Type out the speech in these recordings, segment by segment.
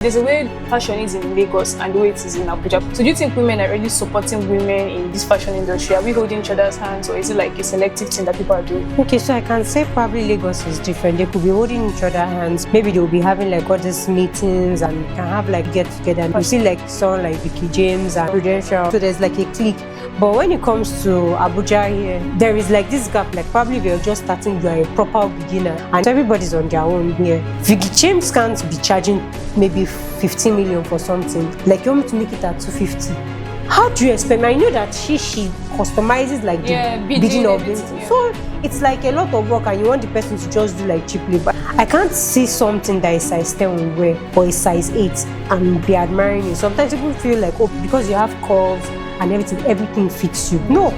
There's a way fashion is in Lagos and the way it is in Abuja. So do you think women are really supporting women in this fashion industry? Are we holding each other's hands, or is it like a selective thing that people are doing? Okay, so I can say probably Lagos is different. They could be holding each other's hands. Maybe they'll be having like all these meetings and can have like get together. And you see like someone like Vicky James and Prudential. So there's like a clique. But when it comes to Abuja here, there is like this gap. Like probably if you're just starting, you're a proper beginner, and everybody's on their own here. Vicky James can't be charging maybe 15 million for something. Like you want me to make it at 250. How do you expect me? I know that she customizes like the bidding of it. Yeah. So it's like a lot of work, and you want the person to just do like cheaply. But I can't see something that is size 10 will wear or is size 8 and be admiring it. Sometimes people feel like, oh, because you have curves and everything fits you. No.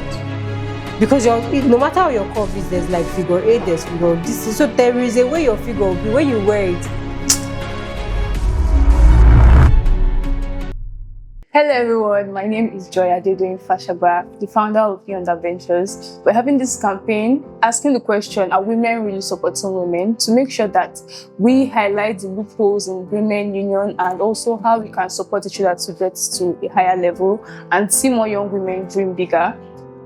Because no matter how your curve is, there's like figure 8, there's figure this. So there is a way your figure will be when you wear it. Hello everyone, my name is Joy Adedoyin Fashagba, the founder of Beyond Adventures. We're having this campaign asking the question, are women really supporting women? To make sure that we highlight the loopholes in women union and also how we can support each other to get to a higher level and see more young women dream bigger.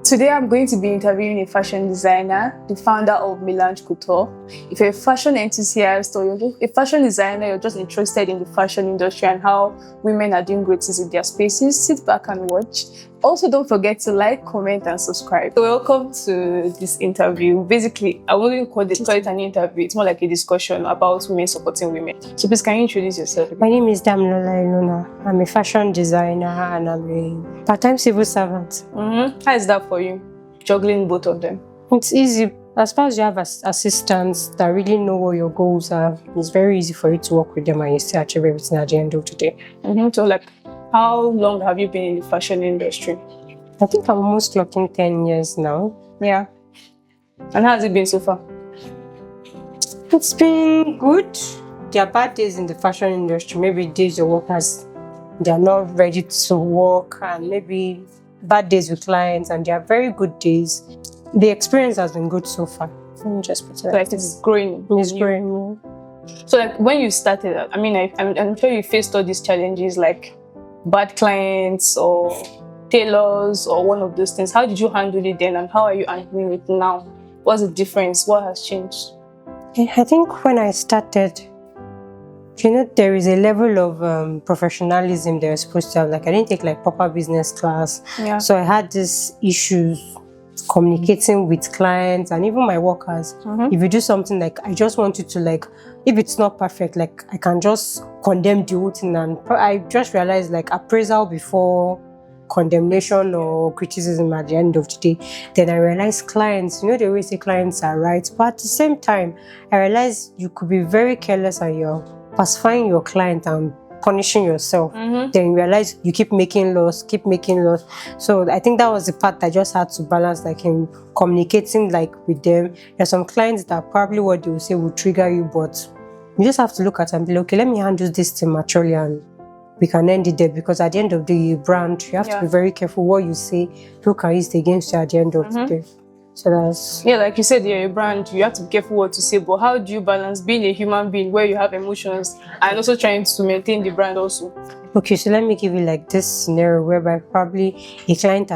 Today, I'm going to be interviewing a fashion designer, the founder of Melange Couture. If you're a fashion enthusiast or you're a fashion designer, you're just interested in the fashion industry and how women are doing great things in their spaces, sit back and watch. Also, don't forget to like, comment, and subscribe. So welcome to this interview. Basically, I wouldn't call it an interview. It's more like a discussion about women supporting women. So please, can you introduce yourself? My name is Damilola Ilona. I'm a fashion designer and I'm a part-time civil servant. How is that for you, juggling both of them? It's easy. As far as you have assistants that really know what your goals are, it's very easy for you to work with them and you still achieve everything at the end of the day. So like, how long have you been in the fashion industry? I think I'm almost clocking 10 years now. Yeah. And how has it been so far? It's been good. There are bad days in the fashion industry. Maybe days your workers, they're not ready to work, and maybe bad days with clients, and there are very good days. The experience has been good so far. Let me just put it like it's growing. It's growing. So like when you started, I mean, I'm sure you faced all these challenges like bad clients or tailors or one of those things. How did you handle it then, and how are you handling it now? What's the difference? What has changed? I think when I started, there is a level of professionalism they're supposed to have. Like I didn't take like proper business class. Yeah. So I had these issues communicating with clients and even my workers. If you do something like, I just want you to like, if it's not perfect, like I can just condemn the whole thing. And I just realized like appraisal before condemnation or criticism at the end of the day. Then I realized clients, they always say clients are right. But at the same time, I realized you could be very careless and you're pacifying your client and punishing yourself. Then you realize you keep making loss. So I think that was the part I just had to balance, like in communicating like with them. There's some clients that probably what they will say will trigger you, but you just have to look at and be like, okay, let me handle this thing maturely and we can end it there, because at the end of the brand, you have to be very careful what you say. People can use it against you at the end of the day. So that's... Yeah, like you said, you're a brand, you have to be careful what to say, but how do you balance being a human being where you have emotions and also trying to maintain the brand also? Okay, so let me give you like this scenario whereby probably a client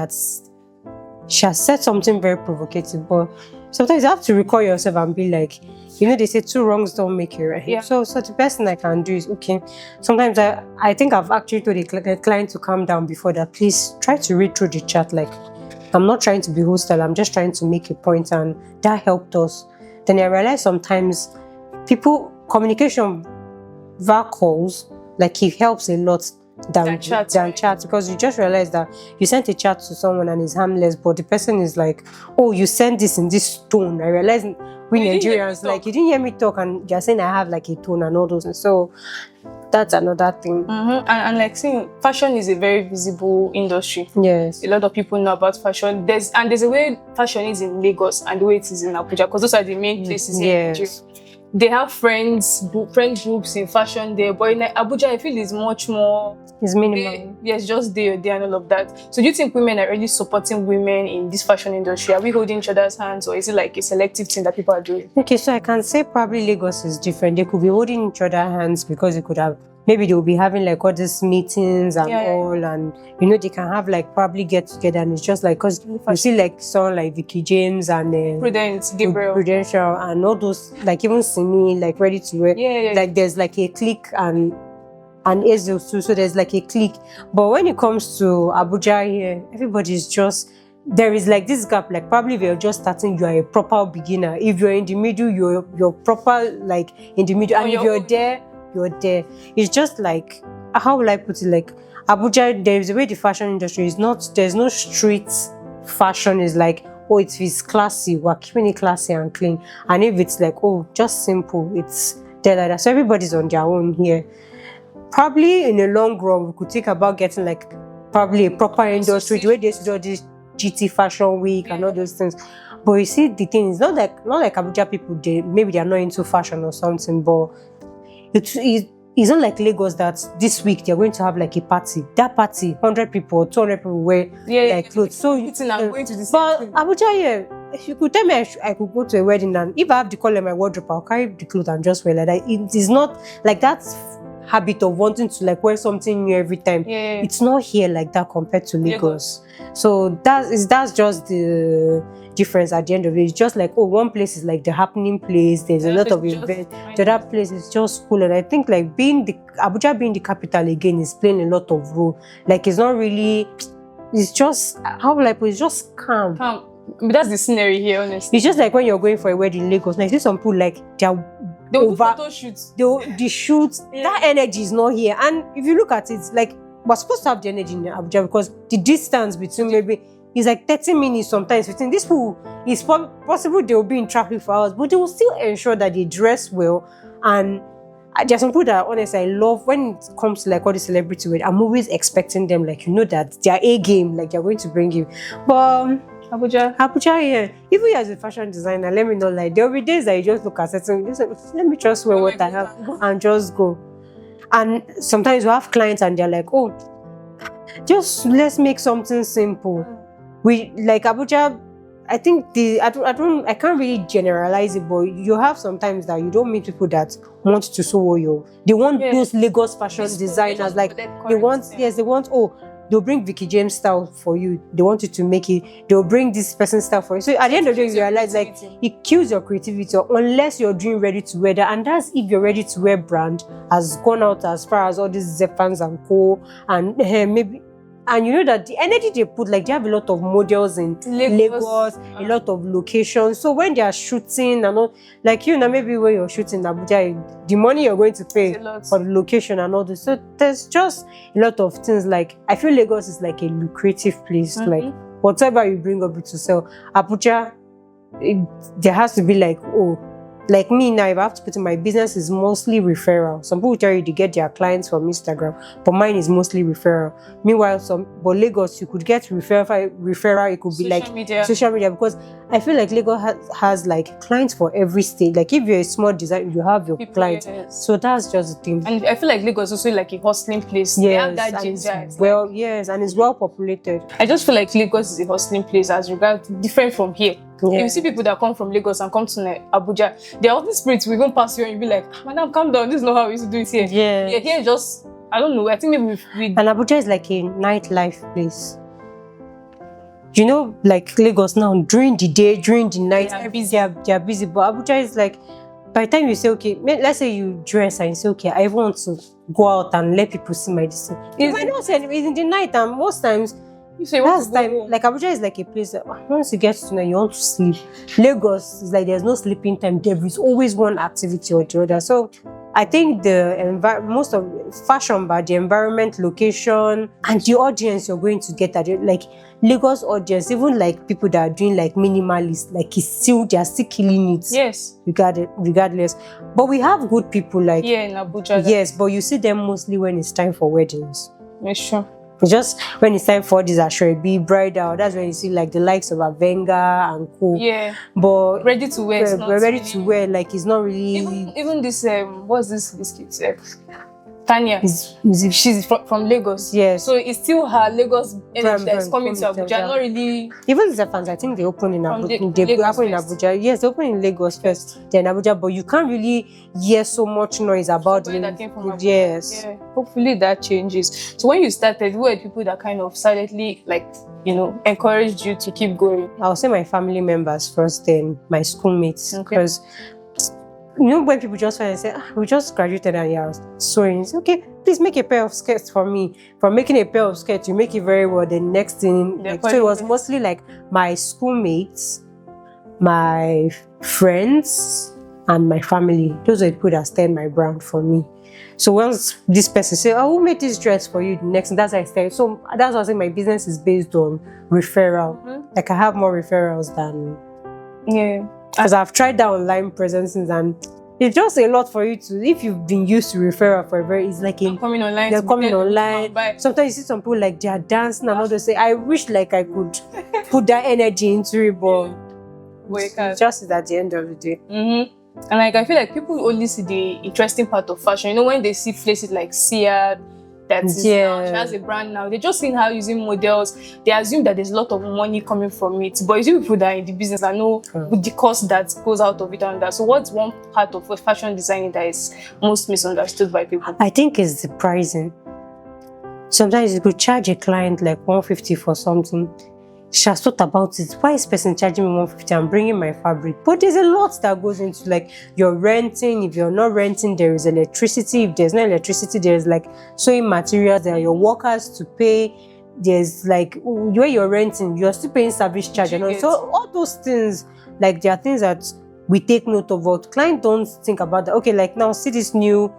she has said something very provocative, but sometimes you have to recall yourself and be like, they say 2 wrongs don't make it right. Yeah. So the best thing I can do is, okay, sometimes I think I've actually told the client to calm down before that. Please try to read through the chat. Like, I'm not trying to be hostile, I'm just trying to make a point, and that helped us. Then I realized sometimes communication via calls, like it helps a lot than chat, because you just realize that you sent a chat to someone and it's harmless, but the person is like, oh, you sent this in this tone. I realized we Nigerians, like, you didn't hear me talk, and you're saying I have like a tone and all those, and so that's another thing. And like saying, fashion is a very visible industry. Yes, a lot of people know about fashion. There's a way fashion is in Lagos and the way it is in Abuja, because those are the main places in Nigeria. They have friend groups in fashion there, but in Abuja, I feel it's much more. It's minimal. Yes, just there and all of that. So do you think women are really supporting women in this fashion industry? Are we holding each other's hands, or is it like a selective thing that people are doing? Okay, so I can say probably Lagos is different. They could be holding each other's hands because they could have maybe they'll be having like all these meetings and all, and you know, they can have like probably get together, and it's just like, because you see like someone like Vicky James and Prudential and all those, like even Simi, like ready to wear, like there's like a clique and Ezio too, so there's like a clique. But when it comes to Abuja here, everybody's just, there is like this gap. Like probably if you're just starting, you are a proper beginner. If you're in the middle, you're proper like in the middle, and if you're there, you're there. It's just like, how will I put it? Like Abuja, there's a way the fashion industry is not. There's no street fashion. Is like, oh, it's classy. We're keeping it classy and clean. And if it's like, oh, just simple, it's there like that. So everybody's on their own here. Probably in the long run, we could think about getting like probably a proper industry, the way they do all this GT Fashion Week and all those things. But you see, the thing is not like Abuja people, maybe they're not into fashion or something, but it's not like Lagos that this week they're going to have like a party. That party, 100 people, 200 people wear like clothes. So but Abuja, if you could tell me I could go to a wedding, and if I have the color in my wardrobe, I'll carry the clothes and just wear like that. It is not like that habit of wanting to like wear something new every time. It's not here like that compared to Lagos. So that's just the difference at the end of it. It's just like, oh, one place is like the happening place, there's a lot of events. The other place is just cool. And I think like Abuja being the capital again is playing a lot of role. Like it's not really, it's just, how will I put it? It's just calm. But that's the scenery here, honestly. It's just like when you're going for a wedding in Lagos. Like, I see some people like they'll do photo shoots. The shoots, that energy is not here. And if you look at it, like we're supposed to have the energy in Abuja, because the distance between maybe is like 30 minutes sometimes between these people. It's possible they will be in traffic for hours, but they will still ensure that they dress well. And there's some people that honestly I love when it comes to like all the celebrity wedding. I'm always expecting them, like, you know, that their A game, like they're going to bring you. But Abuja, yeah. Even as a fashion designer, let me know, like there will be days that you just look at certain, let me just wear what I have and just go. And sometimes you have clients and they're like, oh, just let's make something simple. We like Abuja. I think I can't really generalize it, but you have sometimes that you don't meet people that want to sew you. They want those Lagos fashion designers, like they want, oh, they'll bring Vicky James style for you. They want you to make it. They'll bring this person's style for you. So at the end of the day, you realize like it kills your creativity unless you're doing ready to wear that. And that's if your ready to wear brand has gone out as far as all these Zephans and co. And maybe. And you know that the energy they put, like they have a lot of models in Lagos, a lot of locations. So when they are shooting and all, like, you know, maybe when you're shooting in Abuja, the money you're going to pay for the location and all this. So there's just a lot of things. Like, I feel Lagos is like a lucrative place. Like, whatever you bring up to sell. Abuja, there has to be like, oh, like me now, if I have to put in my business is mostly referral. Some people tell you to get their clients from Instagram, but mine is mostly referral. Meanwhile, but Lagos, you could get referral. It could be like social media, because I feel like Lagos has like clients for every state. Like if you're a small designer, you have your clients. So that's just the thing. And I feel like Lagos is also like a hustling place. Yes, and it's well populated. I just feel like Lagos is a hustling place as regards different from here. If you see people that come from Lagos and come to Abuja, their hustling spirits will even pass you and you'll be like, madam, calm down, this is not how we used to do it here. Here just, I don't know, I think maybe we... And Abuja is like a nightlife place. You know, like Lagos now, during the day, during the night, they are busy. But Abuja is like, by the time you say, okay, let's say you dress and you say, okay, I want to go out and let people see my design. You might not say anything in the night, and most times, last time, like Abuja is like a place that once you get to know, you want to sleep. Lagos is like there's no sleeping time. There is always one activity or the other. So I think most of fashion, but the environment, location, and the audience you're going to get at it, like Lagos audience, even like people that are doing like minimalist, like they're still killing it. Yes. Regardless. But we have good people like in Abuja. Yes, but you see them mostly when it's time for weddings. Yeah, sure. Just when it's time for this Ashrebi bridal, that's when you see like the likes of Avenga and co. Yeah. But ready to wear. We're ready to wear. Like it's not really. Even this what's this biscuit? Tanya. Is She's from Lagos. Yes. So it's still her Lagos energy that is coming to coming to Abuja. Not really. even the fans, I think they open in From Abuja. the They Lagos open in first. Abuja. Yes, they open in Lagos first, then Abuja. But you can't really hear so much noise about Somebody that it. came from Abuja. Yes. Yeah. Hopefully that changes. So when you started, who were the people that kind of silently, like, encouraged you to keep going? I'll say my family members first, then my schoolmates. Okay. Because when people just find and say, we just graduated and you're sewing, it's okay, please make a pair of skirts for me. From making a pair of skirts, you make it very well. The next thing, so it was mostly like my schoolmates, my friends, and my family. Those are the people that stand my brand for me. So once this person say, "Oh, who made this dress for you?" The next, that's how I started. So that's why I say my business is based on referral. Like I have more referrals than because I've tried that online presences and it's just a lot for you to. If you've been used to referral for a very, it's like coming online. They're coming online. Sometimes you see some people like they are dancing and all they say, "I wish like I could put that energy into it," but it's just at the end of the day. And like I feel like people only see the interesting part of fashion. When they see places like Sia, that is now, she has a brand now. They just seen her using models. They assume that there's a lot of money coming from it. But you see people that are in the business that know the cost that goes out of it and that. So what's one part of fashion designing that is most misunderstood by people? I think it's the pricing. Sometimes you could charge a client like 150 for something. She has thought about it. Why is this person charging me 150? I'm bringing my fabric. But there's a lot that goes into like you're renting. If you're not renting, there is electricity. If there's no electricity, there's like sewing materials. There are your workers to pay. There's like where you're renting, you're still paying service charge. So all those things, like there are things that we take note of. But clients don't think about that. Okay, like now see this new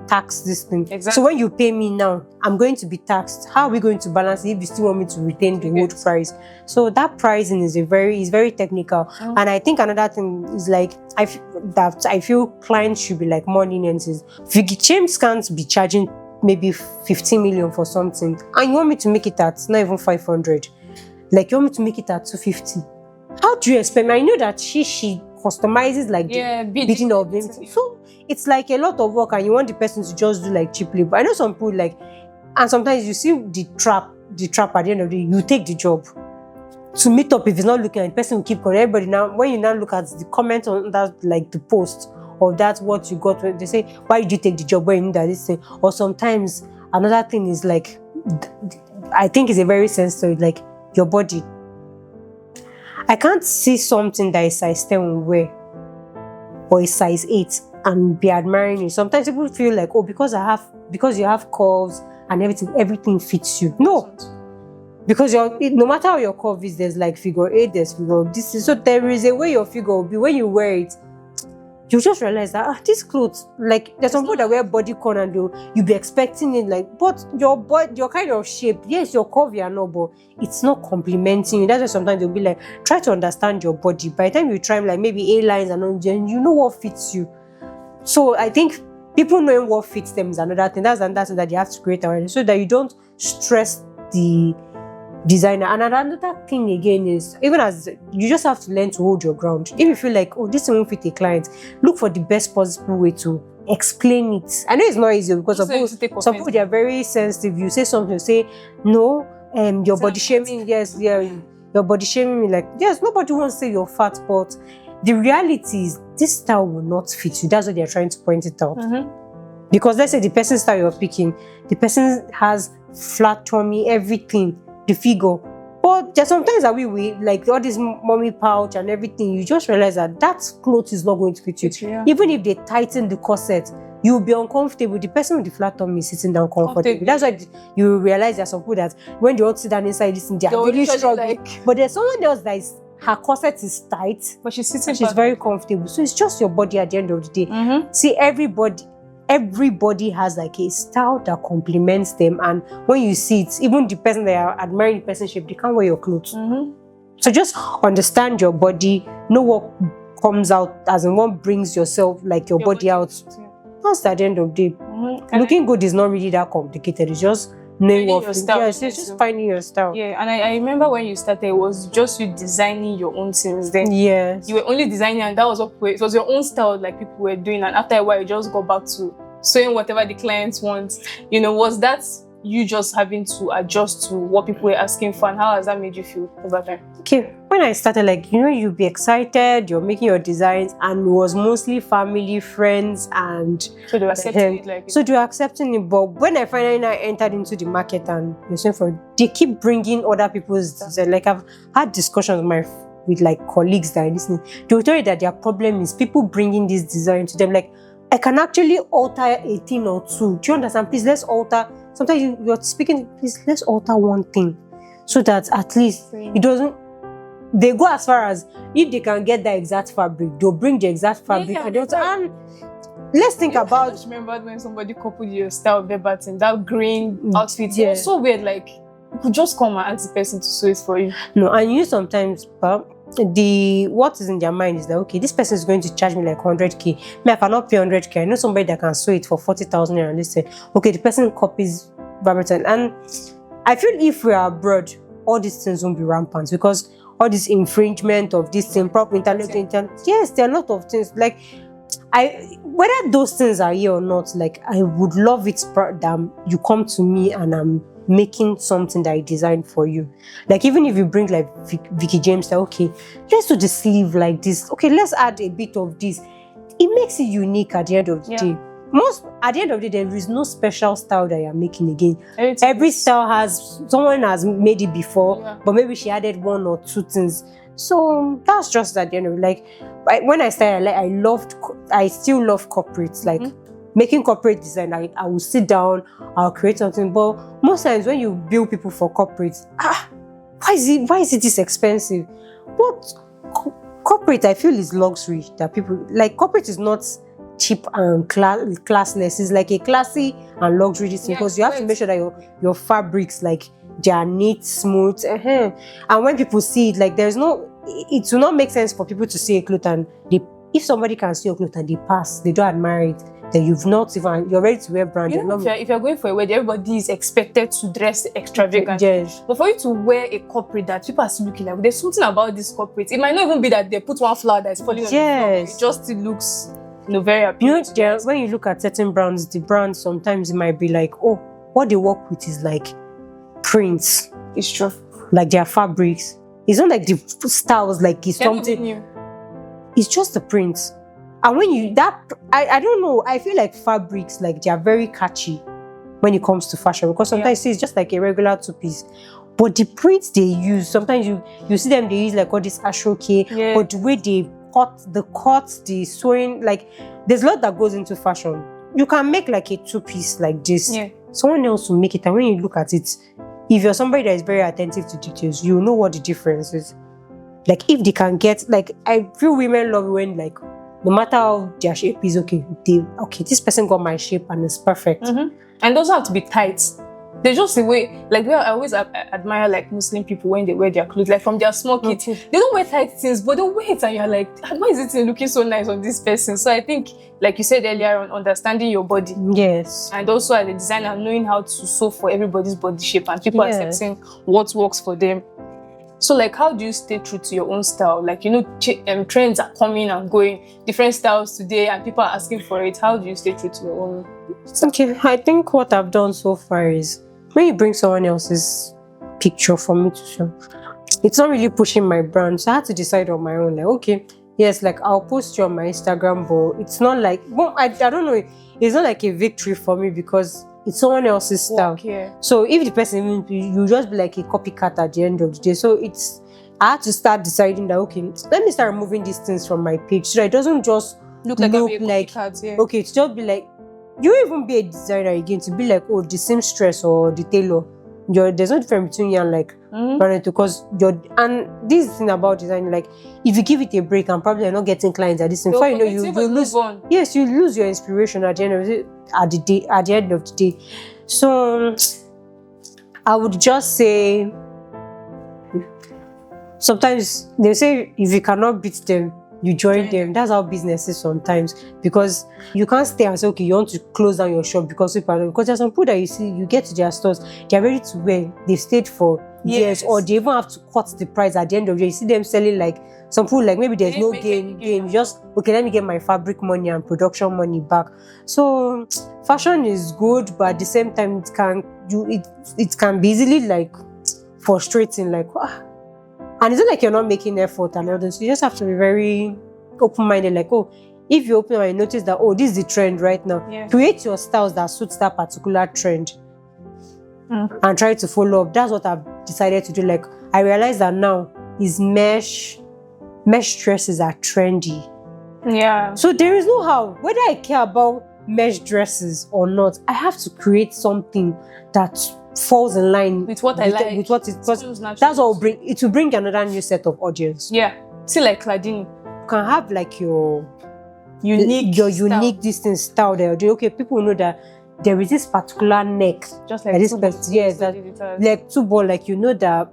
tax this thing. Exactly. So when you pay me now, I'm going to be taxed. How are we going to balance it if you still want me to retain the old price? So that pricing is very technical. And I think another thing is like I feel clients should be like more lenient. Is James can't be charging maybe 15 million for something, and you want me to make it at not even 500. Like you want me to make it at 250. How do you expect me? I know that she customizes like the bidding of them. So it's like a lot of work and you want the person to just do like cheaply. But I know some people like, and sometimes you see the trap at the end of the day, you take the job. To meet up, if it's not looking at the person will keep calling everybody. Now, when you now look at the comment on that, like the post of that, what you got, they say, why did you take the job when you need that this thing? Or sometimes another thing is like, I think it's a very sensitive, like your body. I can't see something that is size 10 wear or is size 8 and be admiring you. Sometimes people feel like, oh, because you have curves and everything fits you. No. Because no matter how your curve is, there's like figure 8, there's figure this. So there is a way your figure will be. When you wear it, you just realize that these clothes, like there's some people that wear bodycon and you'll be expecting it, like, but your kind of shape, yes, your curvy and all, but it's not complimenting you. That's why sometimes they'll be like, try to understand your body. By the time you try like maybe A-lines and all, then you know what fits you. So I think people knowing what fits them is another thing. That's another thing that you have to create awareness so that you don't stress the designer. And another thing again is, even as you just have to learn to hold your ground. If you feel like, oh, this won't fit a client, look for the best possible way to explain it. I know it's not easy because some people they are very sensitive. You say something, you say no, your body shaming, your body shaming me, like yes, nobody wants to say you're fat, but the reality is this style will not fit you. That's what they're trying to point it out. Because let's say the person's style you're picking, the person has flat tummy, everything, the figure. But there's sometimes that we like all this mommy pouch and everything, you just realize that clothes is not going to fit you. Even if they tighten the corset, you'll be uncomfortable. The person with the flat tummy is sitting down comfortably. That's why you realize there's some people that when they want to sit down inside this thing, they're really struggling. But there's someone else that is, her corset is tight, but she's very comfortable. So it's just your body at the end of the day. See, everybody has like a style that complements them, and when you see it, even the person that are admiring the person's shape, they can't wear your clothes. So just understand your body, know what comes out, as in what brings yourself, like your body out. That's at the end of the day. Looking good is not really that complicated. It's just knowing what fits. Yes, it's just finding your style. Yeah, and I remember when you started, it was just you designing your own things. Then yes, you were only designing, and that was it was your own style, like people were doing. And after a while, you just got back to sewing whatever the clients want. Was that you just having to adjust to what people were asking for, and how has that made you feel over time? Okay, when I started, you'd be excited, you're making your designs, and it was mostly family, friends, and so they were accepting it. So they were accepting it. But when I finally entered into the market and they keep bringing other people's design. I've had discussions with colleagues that are listening. They will tell you that their problem is people bringing this design to them. I can actually alter a thing or two. Do you understand? Please, let's alter. Sometimes you're speaking, please, let's alter one thing so that at least it doesn't. They go as far as if they can get the exact fabric, they'll bring the exact fabric. And let's think about. I just remembered when somebody coupled your style verbatim, that green outfit. Yeah. It was so weird. You could just come and ask the person to sew it for you. No, and sometimes, what is in their mind is that, okay, this person is going to charge me 100k. Me, I cannot pay 100k. I know somebody that can sew it for 40,000 and they say, okay, the person copies verbatim. And I feel if we are abroad, all these things won't be rampant because all this infringement of this thing, proper internet. Yes, there are a lot of things. Whether those things are here or not, I would love it that you come to me and I'm making something that I designed for you. Even if you bring Vicky James, okay, let's do the sleeve like this. Okay, let's add a bit of this. It makes it unique at the end of the day. At the end of the day, there is no special style that you're making again. Every style someone has made it before, but maybe she added one or two things. So that's just at the end of it. When I started, I still love corporates. Making corporate design, I will sit down, I'll create something. But most times when you build people for corporates, why is it this expensive? But corporate, I feel, is luxury that people corporate is not cheap and classless. It's a classy and luxury thing because you have to make sure that your fabrics they are neat, smooth. And when people see it, it will not make sense for people to see a cloth and if somebody can see a cloth and they pass, they don't admire it, then you're ready to wear brand. If you're going for a wedding, everybody is expected to dress extravagant. Yes. But for you to wear a corporate that people are still looking there's something about this corporate. It might not even be that they put one flower that's falling on the floor. It just looks very appealing. When you look at certain brands, the brands sometimes it might be what they work with is prints. It's true. Their fabrics. It's not the styles it's something new. It's just the prints. And when I don't know, I feel fabrics they are very catchy when it comes to fashion because sometimes it's just a regular two-piece. But the prints they use, sometimes you see them, they use all this ashoke, but the way they cut, the sewing, there's a lot that goes into fashion. You can make a two-piece like this. Yeah. Someone else will make it, and when you look at it, if you're somebody that is very attentive to details, you know what the difference is. If they can get, I feel women love when no matter how their shape is, okay, this person got my shape and it's perfect. Mm-hmm. And those have to be tight. They just the way, I always admire Muslim people when they wear their clothes, from their small kids. They don't wear tight things, but they wear it and you're why is it looking so nice on this person? So I think, you said earlier on, understanding your body. Yes. And also as a designer, knowing how to sew for everybody's body shape and people accepting what works for them. So how do you stay true to your own style? Trends are coming and going, different styles today, and people are asking for it. How do you stay true to your own style? Okay, I think what I've done so far is when you bring someone else's picture for me to show, it's not really pushing my brand. So I had to decide on my own. Okay, yes, I'll post you on my Instagram, but it's not I don't know. It's not a victory for me because it's someone else's style. So if the person, you just be a copycat at the end of the day. So I had to start deciding that, okay, let me start removing these things from my page so that it doesn't just look like okay, it's just be you won't even be a designer again to be the seamstress or the tailor. There's no difference between you and because and this thing about design, if you give it a break and probably you're not getting clients at this thing, before you know you lose. Yes, you lose your inspiration at the end of the end of the day. So I would just say sometimes they say if you cannot beat them, you join them. That's how business is sometimes, because you can't stay and say, okay, you want to close down your shop because there's some people that you see, you get to their stores, they're ready to wear, they've stayed for Yes, or they even have to cut the price at the end of the day. You see them selling like some people, like maybe there's no gain. Just okay, let me get my fabric money and production money back. So fashion is good, but at the same time it can be easily like frustrating, like and it's not like you're not making effort and all this. You just have to be very open-minded, like, oh, if you open and notice that, oh, this is the trend right now, create your styles that suits that particular trend and try to follow up. That's what I've decided to do. Like, I realize that now is mesh dresses are trendy. Yeah. So there is no how, whether I care about mesh dresses or not, I have to create something that falls in line with what I like. With what that's what will bring another new set of audience. Yeah. See, like Cladini. You can have like your unique distance style there. Okay, people know that there is this particular neck, just like this like two ball, like you know that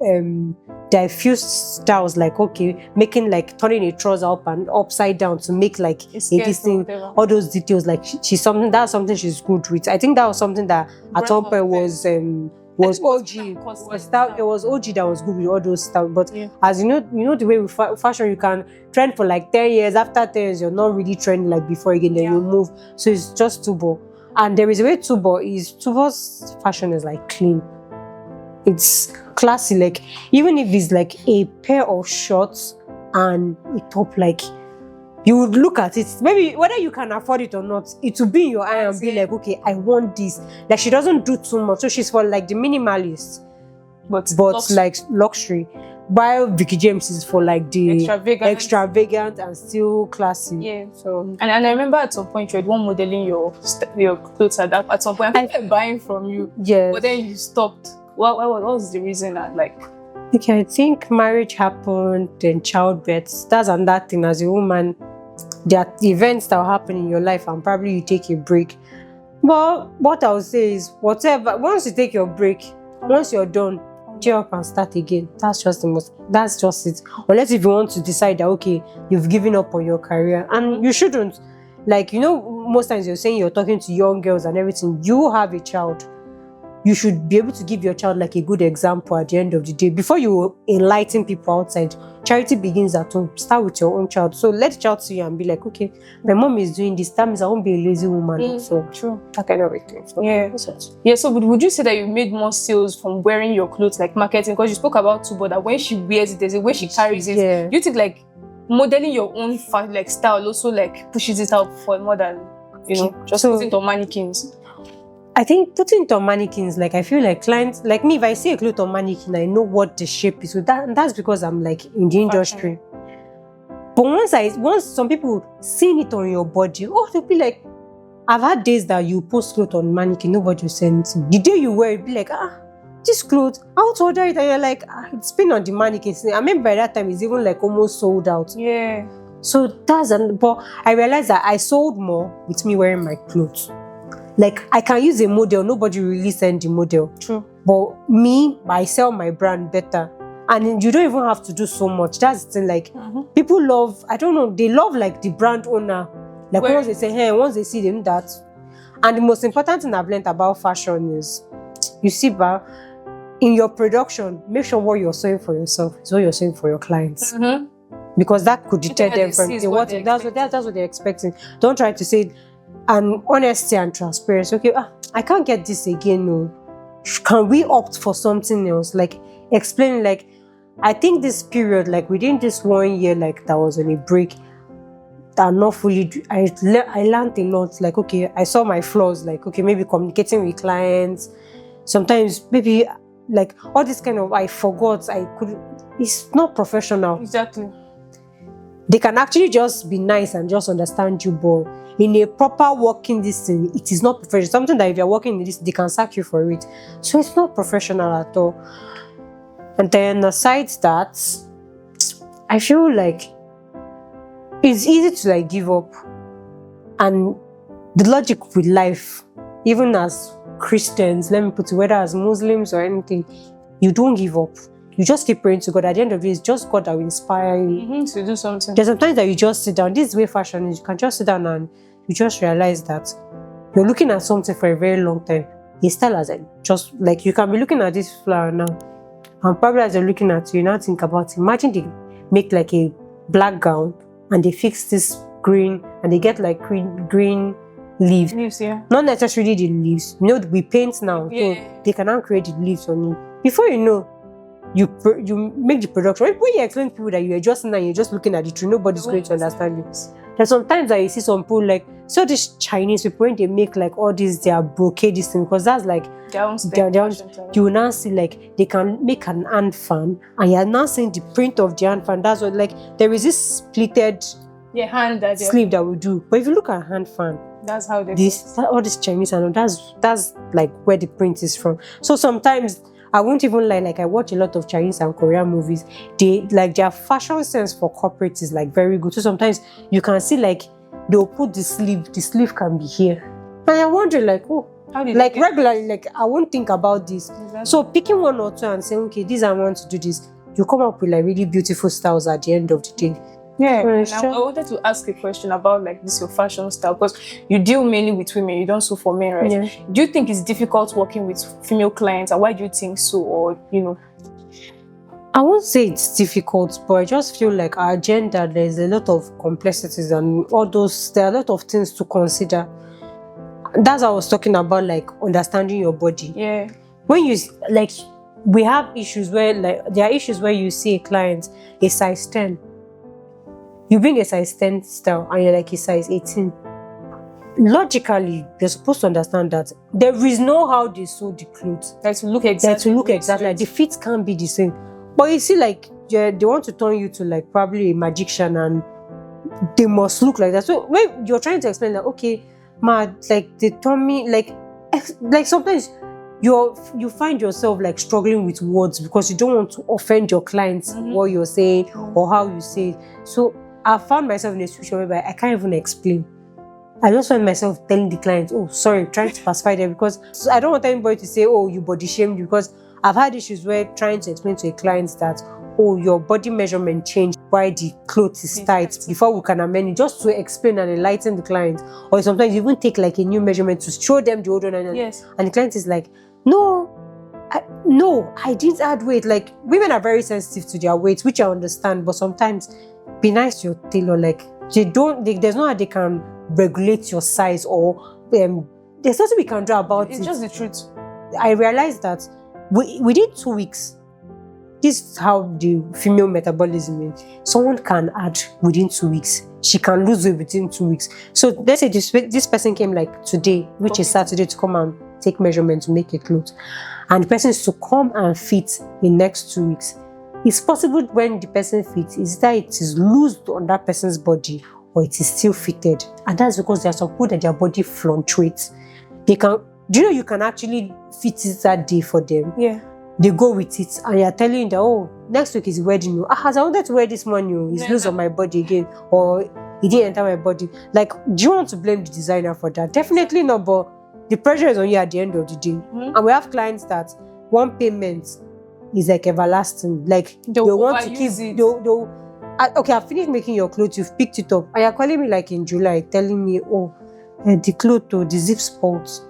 there are few styles, like okay, making like turning a trouser up and upside down to make like a thing, all those details. Like that's something she's good with. I think that was something that at some point was OG. It was OG that was good with all those stuff. But as you know the way with fashion, you can trend for like 10 years. After 10 years, you're not really trending like before again. Then you move. So it's just Tubo. And there is a way Tubo's fashion is like clean. It's classy. Like even if it's like a pair of shorts and a top, like you would look at it, maybe whether you can afford it or not, it will be in your eye and be like, okay, I want this. Like she doesn't do too much, so she's for like the minimalist, but like luxury. While Vicky James is for like the extravagant and still classy. Yeah. So and I remember at some point you had one modeling your clothes at some point. I think buying from you. Yes. But then you stopped. What was the reason? Okay, I think marriage happened, then childbirth. That's another thing. As a woman, there are events that will happen in your life and probably you take a break. But what I would say is, whatever, once you take your break, once you're done, cheer up and start again. That's just it. Unless if you want to decide that, okay, you've given up on your career. And you shouldn't. Like, most times you're saying you're talking to young girls and everything. You have a child. You should be able to give your child like a good example at the end of the day. Before you enlighten people outside, charity begins at home. Start with your own child. So let the child see you and be like, okay, my mom is doing this. That means I won't be a lazy woman. So true. That kind of thing. So, yeah. So would you say that you made more sales from wearing your clothes, like marketing? Because you spoke about Tubo, that when she wears it, there's a way she carries it. Yeah. Do you think like modeling your own like style also like pushes it out for more than just putting it on mannequins? I think putting it on mannequins, like I feel like clients, like me, if I see a cloth on mannequin, I know what the shape is. So that's because I'm like in the industry. But once some people seeing it on your body, they'll be like, I've had days that you post clothes on mannequin, nobody will send it. The day you wear it, be like, this clothes, I want to order it, and you're like, it's been on the mannequin. I mean, by that time, it's even like almost sold out. Yeah. So but I realized that I sold more with me wearing my clothes. Like, I can use a model, nobody really send the model. True. But I sell my brand better. And you don't even have to do so much. That's the thing, like, people love, I don't know, they love, like, the brand owner. Like, once they say, hey, once they see them, that. And the most important thing I've learned about fashion is, you see, in your production, make sure what you're sewing for yourself is what you're sewing for your clients. Because that could deter them from that's what they're expecting. Don't try to say, and honesty and transparency. Okay, I can't get this again. No, can we opt for something else? Like explain. Like I think this period, like within this 1 year, like that was on a break. That not fully. I learned a lot. Like okay, I saw my flaws. Like okay, maybe communicating with clients. Sometimes maybe like all this kind of I forgot. I could. It's not professional. Exactly. They can actually just be nice and just understand you, but in a proper working this thing, it is not professional. Something that if you're working in this, they can sack you for it. So it's not professional at all. And then aside that, I feel like it's easy to like give up. And the logic with life, even as Christians, let me put it, whether as Muslims or anything, you don't give up. You just keep praying to God. At the end of it, it's just God that will inspire you to do something. There's sometimes that you just sit down. This is where fashion is. You can just sit down and you just realize that you're looking at something for a very long time. It's still as just like you can be looking at this flower now. And probably as they're looking at you, now think about it. Imagine they make like a black gown and they fix this green and they get like green leaves. Leaves, yeah. Not necessarily the leaves. You know, we paint now, Yeah. so they can now create the leaves on it. Before you know, you make the production. When you explain to people that you're just now, you're just looking at the tree, nobody's going to understand you. There's sometimes that you see some people like, so these Chinese people, when they make like all these, their brocade this thing, because that's like, you will now see like, they can make an hand fan, and you're now seeing the print of the hand fan. That's what, like, there is this pleated hand that sleeve that we do. But if you look at hand fan, that's how they all this Chinese, and that's like where the print is from. So sometimes I won't even lie, like I watch a lot of Chinese and Korean movies. They like their fashion sense for corporate is like very good. So sometimes you can see like they'll put the sleeve can be here. And I wonder like, oh, like regularly, like I won't think about this. Exactly. So picking one or two and saying, okay, this I want to do this, you come up with like really beautiful styles at the end of the day. Yeah, I wanted to ask a question about like this your fashion style, because you deal mainly with women, you don't sew for men, right? Yeah. Do you think it's difficult working with female clients, and why do you think so? Or I won't say it's difficult, but I just feel like our gender, there's a lot of complexities and all those, there are a lot of things to consider. That's what I was talking about, like understanding your body. Yeah. When you like, we have issues where like there are issues where you see a client a size 10. You bring a size 10 style and you're like a size 18. Logically, they're supposed to understand that there is no how they sew the clothes. Like to look exactly. Like the fit can't be the same. But you see, like they want to turn you to like probably a magician, and they must look like that. So when you're trying to explain that, okay, like they told me like sometimes you find yourself like struggling with words because you don't want to offend your clients what you're saying or how you say it. So I found myself in a situation whereby I can't even explain. I just find myself telling the client, oh, sorry, trying to pacify them, because I don't want anybody to say, oh, you body shamed, because I've had issues where trying to explain to a client that, oh, your body measurement changed, why the clothes is tight, before we can amend it, just to explain and enlighten the client. Or sometimes you even take like a new measurement to show them the old one, and the client is like, no, I didn't add weight. Like, women are very sensitive to their weight, which I understand, but sometimes be nice to your tailor. Like, there's no how they can regulate your size, or there's nothing we can do about it. It's just the truth. I realized that within 2 weeks, this is how the female metabolism is. Someone can add within 2 weeks. She can lose weight within 2 weeks. So let's say this person came like today, which is Saturday, to come and take measurements to make a clothes, and the person is to come and fit in next 2 weeks. It's possible when the person fits, is that it is loose on that person's body or it is still fitted. And that's because there are some people that their body fluctuates. Do you know you can actually fit it that day for them? Yeah. They go with it, and you're telling them, oh, next week is wedding. As I wanted to wear this morning, it's loose on my body again, or it didn't enter my body. Like, do you want to blame the designer for that? Definitely not, but the pressure is on you at the end of the day. And we have clients that one payment is like everlasting. Like, they want to keep it. Okay, I've finished making your clothes, you've picked it up, and you're calling me like in July, telling me, oh, the clothes, the zip spots.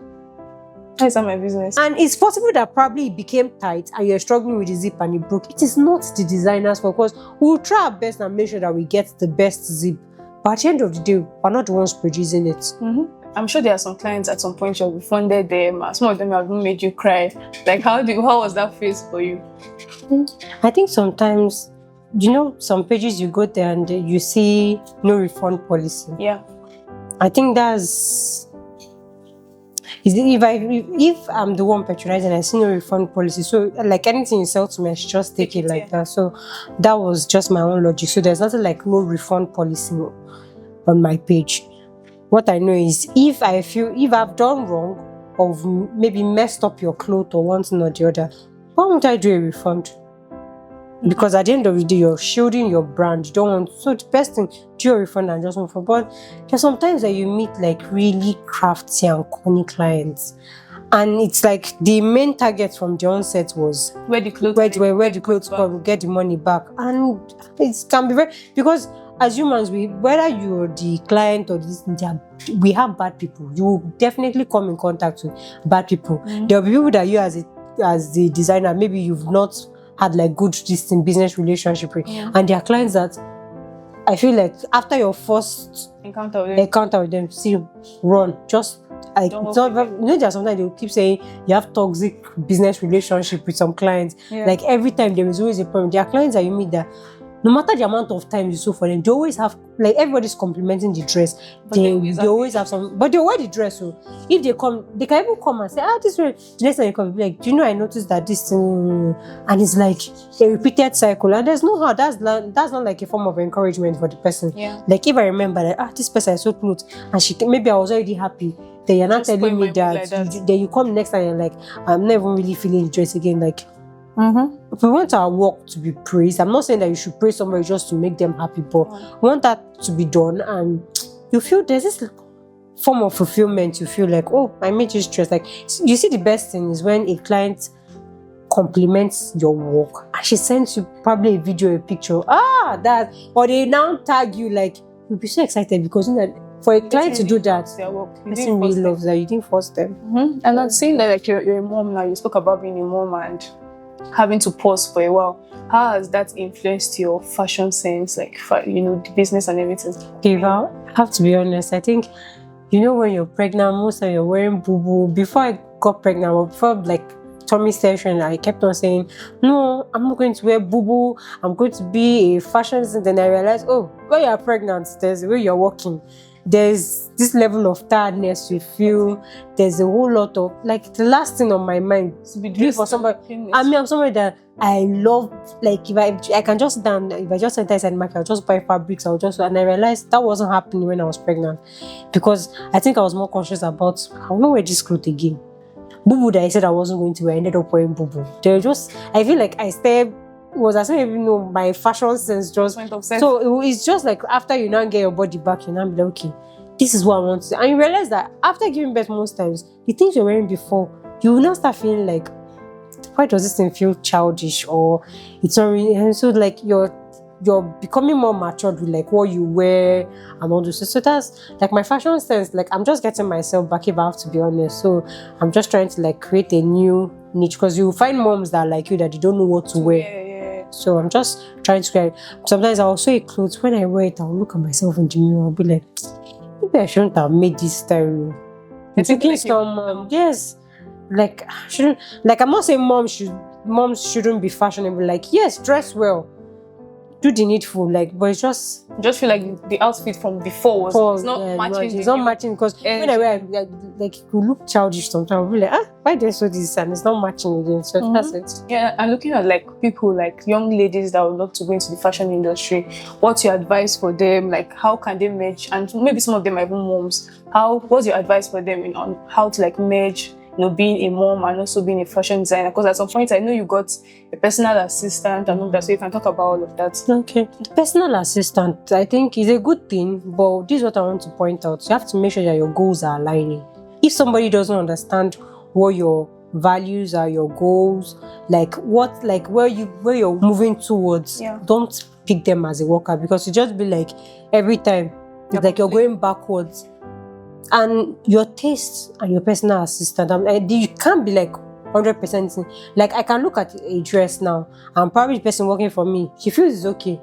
That's not my business. And it's possible that probably it became tight and you're struggling with the zip and it broke. It is not the designer's fault, because we'll try our best and make sure that we get the best zip. But at the end of the day, we're not the ones producing it. I'm sure there are some clients at some point you have funded them. Some of them have made you cry. Like, how was that phase for you? I think sometimes, you know, some pages you go there and you see no refund policy. Yeah. I think that's... If I'm the one patronizing, I see no refund policy. So, like, anything you sell to me, I should just take it like that. So, that was just my own logic. So, there's nothing like no refund policy on my page. What I know is, if I've done wrong, or maybe messed up your clothes or one thing or the other, why won't I do a refund? Because at the end of the day, you're shielding your brand. You don't want, so the best thing, do your refund and just move forward. But there's sometimes that you meet like really crafty and corny clients, and it's like the main target from the onset was where the clothes come, get the money back. And it can be very, because as humans, whether you're the client or this, we have bad people. You will definitely come in contact with bad people. There will be people that you as the designer, maybe you've not had like good distant business relationship with, and there are clients that I feel like after your first encounter with them, see, run, just like it's not, that sometimes they'll keep saying you have toxic business relationship with some clients. Like every time there is always a problem. There are clients that you meet that no matter the amount of time you sew for them, they always have, like, everybody's complimenting the dress. They always have some, but they wear the dress. So if they come, they can even come and say, this way. The next time you come, be like, do you know I noticed that this thing, and it's like a repeated cycle, and there's no how. That's not like a form of encouragement for the person. Like if I remember that this person I sew clothes, and maybe I was already happy. Then you're not telling me that. Then you come next time and you're like, I'm never really feeling the dress again. Like, if we want our work to be praised, I'm not saying that you should praise somebody just to make them happy, but we want that to be done, and you feel there's this form of fulfillment. You feel like, oh, I made you stress. Like, you see, the best thing is when a client compliments your work and she sends you probably a video, a picture. Or they now tag you. Like, you'll be so excited because you know, for a client to do that, person really loves that. You didn't force them. And I'm saying that, like, you're a mom now. You spoke about being a mom and having to pause for a while. How has that influenced your fashion sense, like, the business and everything? Okay, well, I have to be honest. I think, when you're pregnant, most of you're wearing boo-boo. Before I got pregnant, or before like tummy session, I kept on saying, no, I'm not going to wear boo-boo. I'm going to be a fashion designer. Then I realized, when you're pregnant, there's the way you're walking. There's this level of tiredness you feel. There's a whole lot of, like, the last thing on my mind for somebody. I'm somebody that I love, like, if I can just sit down, if I just enter inside the market, I'll just buy fabrics, and I realized that wasn't happening when I was pregnant, because I think I was more conscious about, I won't wear this clothes again. Boo-boo that I said I wasn't going to wear, I ended up wearing boo-boo. I feel like I stayed. Was I don't even know, my fashion sense just went upset. So it's just like after you now get your body back, you now be like, okay, this is what I want to do. And you realize that after giving birth, most times the things you're wearing before, you will now start feeling like, why does this thing feel childish, or it's not really? And so like you're becoming more matured with like what you wear and all this. So that's like my fashion sense. Like, I'm just getting myself back, if I have to be honest. So I'm just trying to like create a new niche, because you find moms that are like you, that they don't know what to wear. So I'm just trying to create. Sometimes I'll sew a clothes. When I wear it, I'll look at myself in the mirror. I'll be like, maybe I shouldn't have made this style. I'm thinking some yes, like shouldn't. Like, I'm not saying moms shouldn't be fashionable. Like, yes, dress well, do the needful. Like, but it's just feel like the outfit from before was not matching. It's not matching, because when I wear, like, it could look childish sometimes. I'll be like, why did I sew this and it's not matching again? So that's it. Yeah, and looking at like people, like young ladies that would love to go into the fashion industry, what's your advice for them? Like, how can they merge? And maybe some of them are even moms. What's your advice for them on how to like merge, being a mom and also being a fashion designer? Because at some point I know you got a personal assistant and all that, so you can talk about all of that. Okay. The personal assistant, I think, is a good thing, but this is what I want to point out. You have to make sure that your goals are aligning. If somebody doesn't understand what your values are, your goals, where you're moving towards, don't pick them as a worker, because you just be like, every time it's like you're going backwards. And your taste and your personal assistant, you can't be like 100%. Like, I can look at a dress now, and probably the person working for me, she feels it's okay.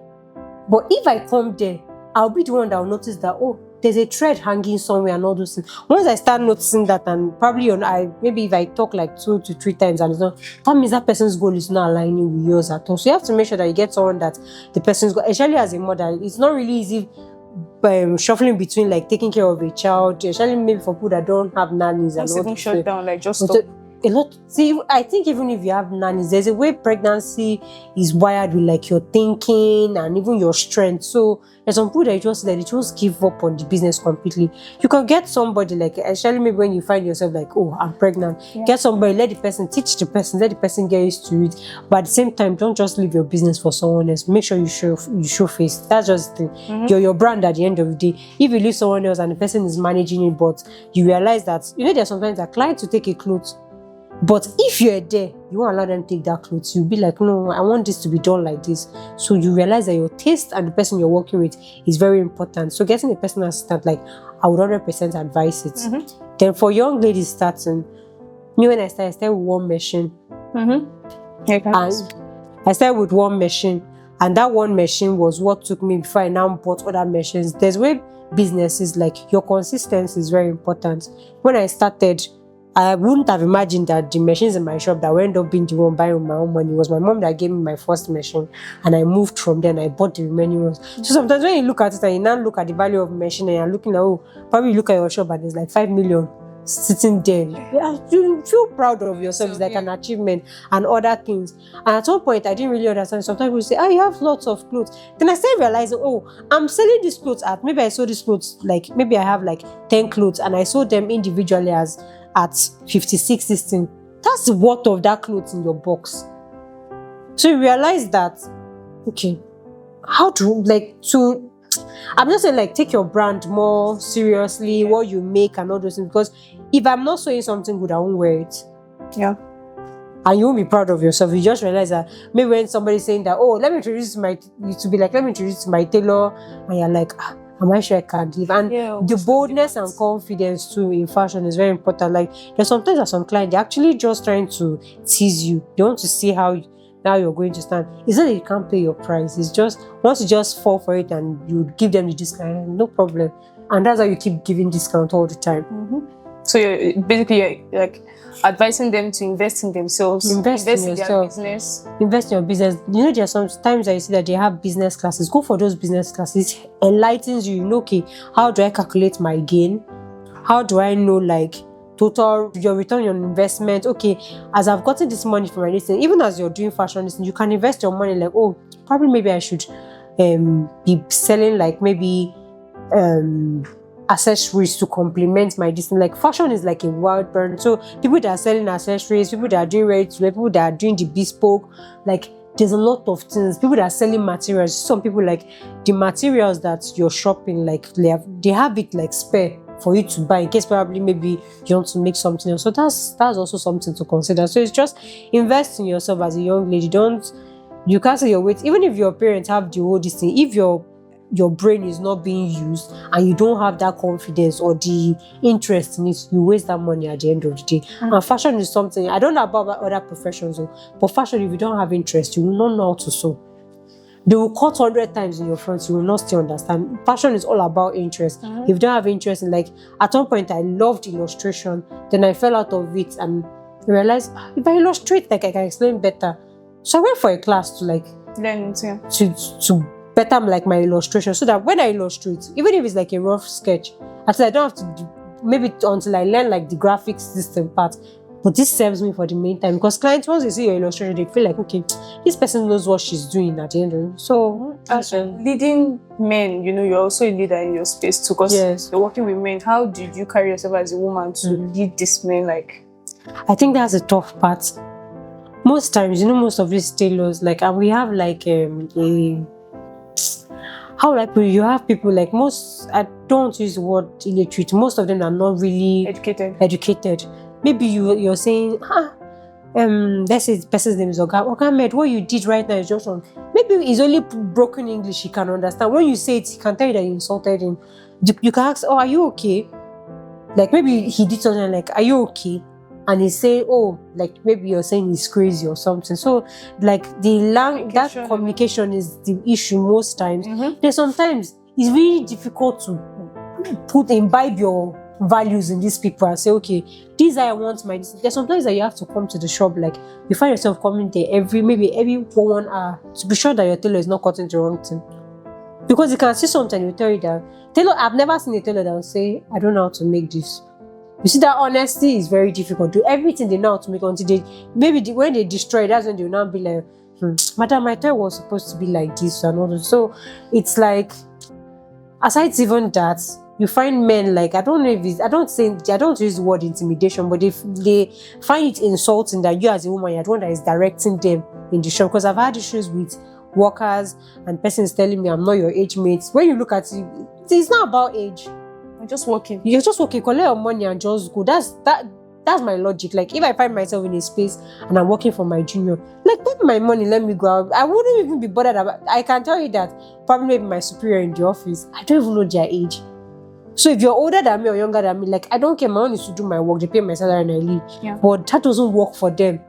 But if I come there, I'll be the one that will notice that, there's a thread hanging somewhere and all those things. Once I start noticing that, and probably maybe if I talk like 2 to 3 times and it's not, that means that person's goal is not aligning with yours at all. So you have to make sure that you get someone that the person's goal, especially as a mother, it's not really easy shuffling between like taking care of a child, especially maybe for people that don't have nannies. Just even shut down, like just stop. A lot. See, I think even if you have nannies, there's a way pregnancy is wired with like your thinking and even your strength. So there's some people that they just give up on the business completely. You can get somebody, like, especially maybe when you find yourself like, I'm pregnant, get somebody, let the person teach the person, let the person get used to it. But at the same time, don't just leave your business for someone else. Make sure you show face. That's just the thing. You're your brand at the end of the day. If you leave someone else and the person is managing it, but you realize that there's sometimes a client to take a clothes. But if you're there, you won't allow them to take that clothes. You'll be like, no, I want this to be done like this. So you realize that your taste and the person you're working with is very important. So getting a personal assistant, like, I would 100% advise it. Then for young ladies starting, when I started with one machine. And I started with one machine, and that one machine was what took me before I now bought other machines. There's way businesses, like your consistency is very important. When I started, I wouldn't have imagined that the machines in my shop that would end up being the one buying with my own money. It was my mom that gave me my first machine, and I moved from there and I bought the remaining ones. So sometimes when you look at it and you now look at the value of a machine and you're looking at, probably you look at your shop and there's like 5 million sitting there. Yeah, you feel proud of yourself. It's like an achievement and other things. And at one point, I didn't really understand. Sometimes people say, you have lots of clothes. Then I started realizing, I'm selling these clothes at, maybe I sold these clothes, like maybe I have like 10 clothes and I sold them individually at 56, 16. That's the worth of that clothes in your box. So you realize that, okay, I'm just saying, like, take your brand more seriously, what you make and all those things. Because if I'm not showing something good, I won't wear it. Yeah. And you won't be proud of yourself. You just realize that maybe when somebody's saying that, let me introduce you to be like, let me introduce my tailor, and you're like, am I sure I can live? And the boldness and confidence too in fashion is very important. Like, there's sometimes that some clients, they're actually just trying to tease you. They want to see how you're going to stand. It's not that you can't pay your price. It's just once you just fall for it and you give them the discount, no problem. And that's how you keep giving discount all the time. Mm-hmm. So you're like advising them to invest in themselves, invest in yourself, their business. Invest in your business. You know, there are some times I see that they have business classes. Go for those business classes. It enlightens you. You know, okay, how do I calculate my gain? How do I know, like, total your return on investment? Okay, as I've gotten this money from my listing, even as you're doing fashion listing, you can invest your money like, probably maybe I should be selling like maybe accessories to complement my distance. Like, fashion is like a wild bird. So people that are selling accessories, people that are doing ready to wear, people that are doing the bespoke, like, there's a lot of things. People that are selling materials. Some people, like, the materials that you're shopping, like, they have it like spare for you to buy in case probably maybe you want to make something else. So that's also something to consider. So it's just invest in yourself as a young lady. You can't say your weight. Even if your parents have the whole this thing, if your brain is not being used and you don't have that confidence or the interest in it, you waste that money at the end of the day. And fashion is something, I don't know about other professions, but fashion, if you don't have interest, you will not know how to sew. They will cut 100 times in your front, you will not still understand. Fashion is all about interest. If you don't have interest in, like, at one point I loved illustration, then I fell out of it and realized if I illustrate, like, I can explain better. So I went for a class to, like, learn to better, like, my illustration, so that when I illustrate, even if it's like a rough sketch, I don't have to do, maybe until I learn, like, the graphics system part. But this serves me for the meantime, because clients, once they see your illustration, they feel like, okay, this person knows what she's doing at the end of it. So, leading men, you're also a leader in your space too, because you're working with men. How did you carry yourself as a woman to lead this men? Like, I think that's a tough part. Most times, most of these tailors, like, and we have like you have people, like, most, I don't use the word illiterate, most of them are not really educated. Maybe you're saying, let's say the person's name is Oga Med, what you did right now is just wrong. Maybe it's only broken English he can understand. When you say it, he can tell you that you insulted him. You can ask, are you okay? Like, maybe he did something like, are you okay? And he's saying, like, maybe you're saying he's crazy or something. So, like, that communication is the issue most times. Then sometimes it's really difficult to imbibe your values in these people and say, okay, these I want my. There's sometimes that you have to come to the shop, like, you find yourself coming there every 1 hour to be sure that your tailor is not cutting the wrong thing. Because you can see something, you tell you that tailor, I've never seen a tailor that will say, I don't know how to make this. You see, that honesty is very difficult. Do everything they know how to make until when they destroy it, that's when they will now be like, madam, my tailor was supposed to be like this and all that. So it's like, aside even that, you find men, like, I don't use the word intimidation, but they find it insulting that you as a woman, you're the one that is directing them in the shop. Because I've had issues with workers and persons telling me I'm not your age mate. When you look at it, it's not about age. I'm just working. You're just working, collect your money and just go. That's my logic. Like, if I find myself in a space and I'm working for my junior, like, take my money, let me go out. I wouldn't even be bothered about. I can tell you that probably maybe my superior in the office, I don't even know their age. So if you're older than me or younger than me, like, I don't care. My own is to do my work. They pay my salary and I leave. Yeah. But that doesn't work for them.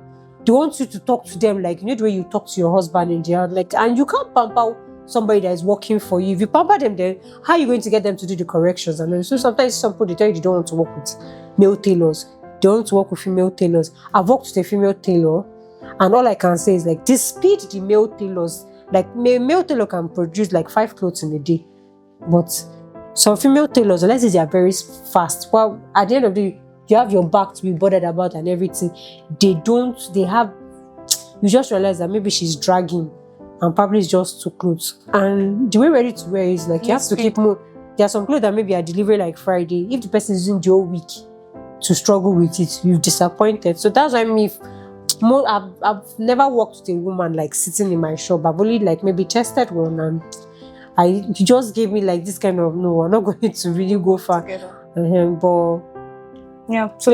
they want you to talk to them like, you know, the way you talk to your husband in jail, like, and you can't pamper somebody that is working for you. If you pamper them, then how are you going to get them to do the corrections? And then, so sometimes some people, they tell you they don't want to work with male tailors. They want to work with female tailors. I've worked with a female tailor, and all I can say is like the speed the male tailors, like male tailor can produce like 5 clothes in a day, but some female tailors, unless they are very fast, well, at the end of the day, you have your back to be bothered about and everything. They have, you just realize that maybe she's dragging and probably it's just 2 clothes. And the way ready to wear is like, you have to keep more. There are some clothes that maybe are delivered like Friday. If the person is using the whole week to struggle with it, you've disappointed. So that's why I've never worked with a woman like sitting in my shop. I've only like maybe tested one, and he just gave me like this kind of, no, I'm not going to really go far. But yeah, so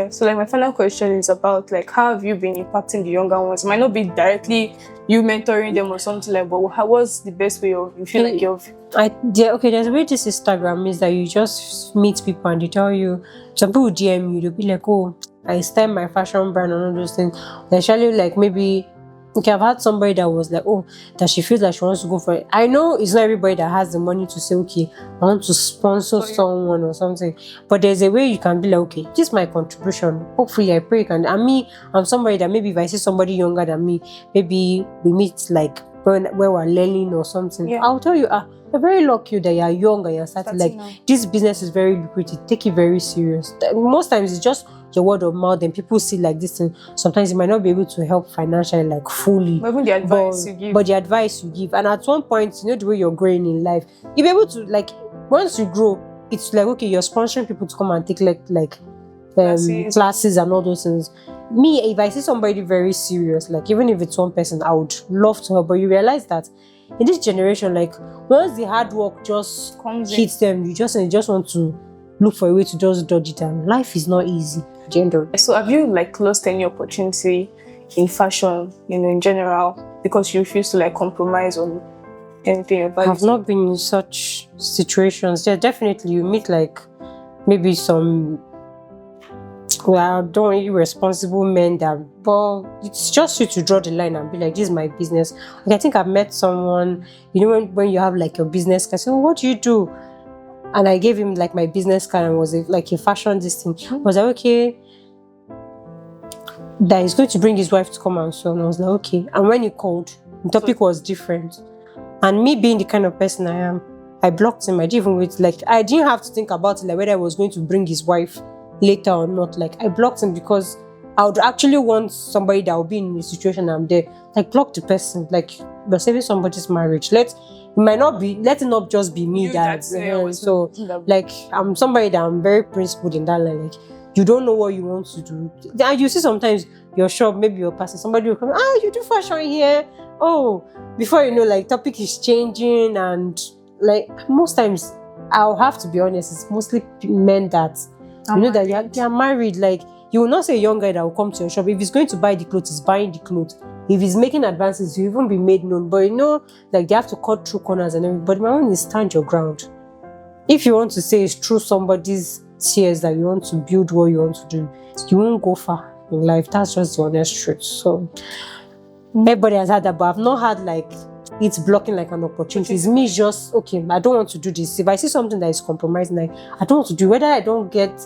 so like my final question is about like, how have you been impacting the younger ones? It might not be directly you mentoring them or something like, but what's the best way of you feel like you've there's a way this Instagram is that you just meet people and they tell you, some people DM you, they'll be like, oh, I style my fashion brand and all those things. They actually like, maybe okay, I've had somebody that was like, oh, that she feels like she wants to go for it. I know it's not everybody that has the money to say, okay, I want to sponsor someone or something. But there's a way you can be like, okay, this is my contribution. Hopefully, I pray you can. And me, I'm somebody that maybe if I see somebody younger than me, maybe we meet like where we're learning or something. Yeah. I'll tell you, you're very lucky that you're young and you're starting. Like, this business is very lucrative. Take it very serious. Most times it's just your word of mouth, and people see like this thing. Sometimes you might not be able to help financially, like fully. But even the advice you give. But the advice you give. And at one point, you know, the way you're growing in life, you'll be able to, like, once you grow, it's like, okay, you're sponsoring people to come and take classes and all those things. Me, if I see somebody very serious, like even if it's one person, I would love to help. But you realize that in this generation, like once the hard work just hits them, you just want to look for a way to just dodge it, and life is not easy. Gender. So have you like lost any opportunity in fashion, you know, in general, because you refuse to like compromise on anything? I've not been in such situations. Yeah, definitely you meet like maybe some irresponsible men but it's just you to draw the line and be like, this is my business. Like, I think I've met someone, you know, when you have like your business card, I said, oh, what do you do? And I gave him like my business card, and was like a fashion this thing. I was like, okay, that he's going to bring his wife to come and so on. I was like, okay. And when he called, the topic was different. And me being the kind of person I am, I blocked him. I didn't have to think about it, like whether I was going to bring his wife later or not. Like, I blocked him because I would actually want somebody that would be in the situation I'm there. Like, block the person. Like, you're saving somebody's marriage. Let it not just be me so like, I'm somebody that I'm very principled in that line. Like, you don't know what you want to do. And you see sometimes your shop, maybe your person, somebody will come, you do fashion here. Oh, before you know, like, topic is changing. And like, most times, I'll have to be honest, it's mostly men that that they are married. Like, you will not say a young guy that will come to your shop. If he's going to buy the clothes, he's buying the clothes. If he's making advances, you even be made known. But you know, like, they have to cut through corners and everything. But my own is stand your ground. If you want to say it's through somebody's tears that you want to build what you want to do, you won't go far in life. That's just the honest truth. So everybody has had that, but I've not had like it's blocking like an opportunity. It's me just, okay, I don't want to do this. If I see something that is compromising, like, I don't want to do, whether I don't get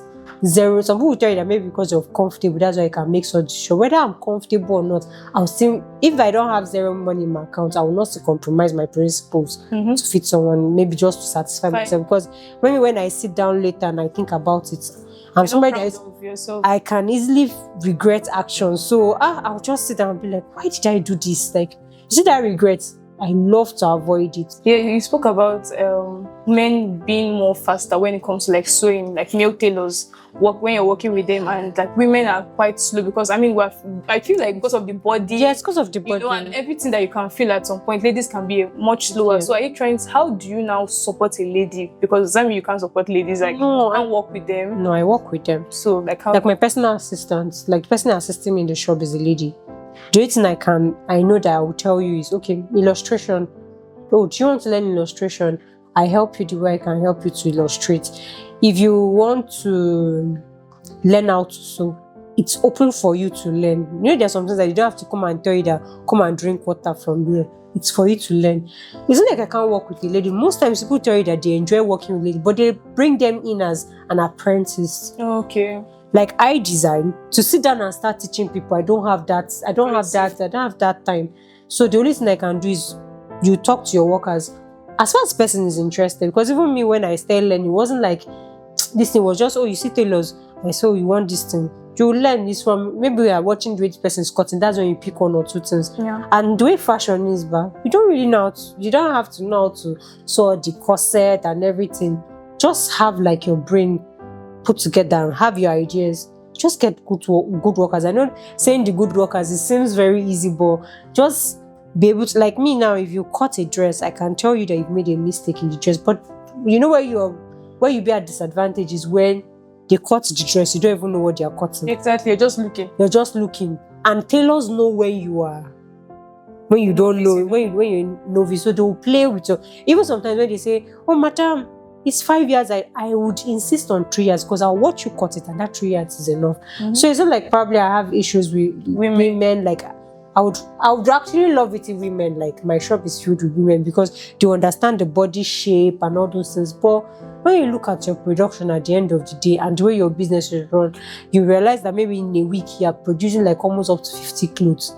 zero. Some people will tell you that maybe because you're comfortable, that's why I can make such sure. Whether I'm comfortable or not, I'll still, if I don't have zero money in my account, I will not compromise my principles to fit someone, maybe just to satisfy myself. Because maybe when I sit down later and I think about it, I'm somebody that I can easily regret actions. So I'll just sit down and be like, why did I do this? Like, you see that regret? I love to avoid it. Yeah, you spoke about men being more faster when it comes to like sewing, like male tailors when you're working with them, and like women are quite slow because I feel like because of the body. Yeah, it's because of the body. You know, and everything that you can feel at some point, ladies can be much slower. Yeah. So are you how do you now support a lady? Because that means you can't support ladies, like you can't work with them. No, I work with them. So like how? Like my personal assistant, like the person assisting me in the shop is a lady. The only thing I know that I will tell you is, okay, illustration. Oh, do you want to learn illustration? I help you the way I can help you to illustrate. If you want to learn how to sew, it's open for you to learn. You know, there's some things that you don't have to come and tell you that come and drink water from here. It's for you to learn. It's not like I can't work with a lady. Most times people tell you that they enjoy working with ladies, but they bring them in as an apprentice. Okay. Like I design to sit down and start teaching people. I don't have that time. So the only thing I can do is you talk to your workers as far as the person is interested. Because even me, when I started learning, it wasn't like this thing was just, oh, you see tailors, I say, oh, you want this thing. You learn this from, maybe we are watching the way the person is cutting. That's when you pick one or two things. Yeah. And the way fashion is, but you don't really know you don't have to know how to sew the corset and everything. Just have like your brain put together and have your ideas. Just get good workers. I know saying the good workers, it seems very easy, but just be able to, like me now, if you cut a dress, I can tell you that you've made a mistake in the dress. But you know where you be at disadvantage is when they cut the dress, you don't even know what they are cutting. Exactly, you're just looking. You're just looking. And tailors know where you are. When you don't know, when you're novice, so they will play with you. Even sometimes when they say, oh, madam, it's 5 years, I would insist on 3 years because I'll watch you cut it and that 3 years is enough. So it's not like probably I have issues with women. Like I would actually love it if women, like my shop is filled with women because they understand the body shape and all those things. But when you look at your production at the end of the day and the way your business is run, you realize that maybe in a week you are producing like almost up to 50 clothes.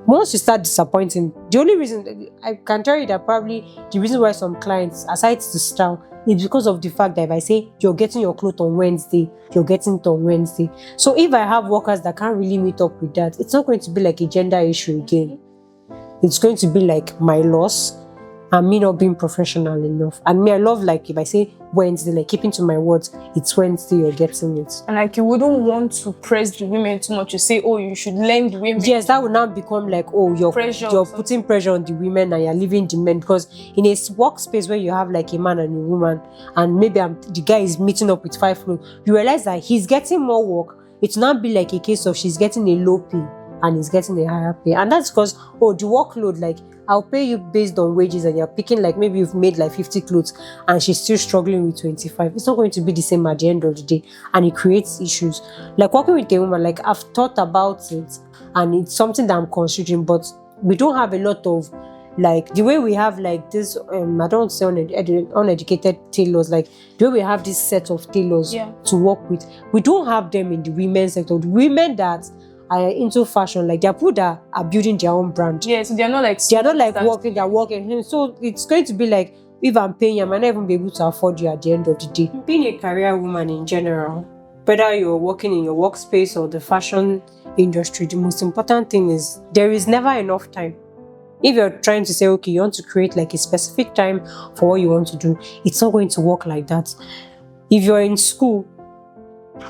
Once you start disappointing, the only reason I can tell you that probably the reason why some clients, aside the style, is because of the fact that if I say you're getting your clothes on Wednesday, you're getting it on Wednesday. So if I have workers that can't really meet up with that, it's not going to be like a gender issue again. It's going to be like my loss and me not being professional enough. And me, I love like if I say Wednesday, like keeping to my words, it's Wednesday, you're getting it. And like you wouldn't want to press the women too much. You say, oh, you should learn the women. Yes, that would now become like, oh, you're putting pressure on the women and you're leaving the men. Because in a workspace where you have like a man and a woman, and maybe the guy is meeting up with 5 clothes, you realize that he's getting more work. It's not be like a case of she's getting a low pay and he's getting a higher pay. And that's because, oh, the workload, like I'll pay you based on wages and you're picking like maybe you've made like 50 clothes and she's still struggling with 25. It's not going to be the same at the end of the day, and it creates issues. Like working with a woman, like I've thought about it and it's something that I'm considering, but we don't have a lot of like the way we have like this, I don't want to say uneducated tailors, like the way we have this set of tailors to work with, we don't have them in the women's sector. The women that are into fashion, like they're people that are building their own brand. Yeah, so they're not like working, they're working. So it's going to be like, if I'm paying you, I might not even be able to afford you at the end of the day. Being a career woman in general, whether you're working in your workspace or the fashion industry, the most important thing is there is never enough time. If you're trying to say, okay, you want to create like a specific time for what you want to do, it's not going to work like that. If you're in school,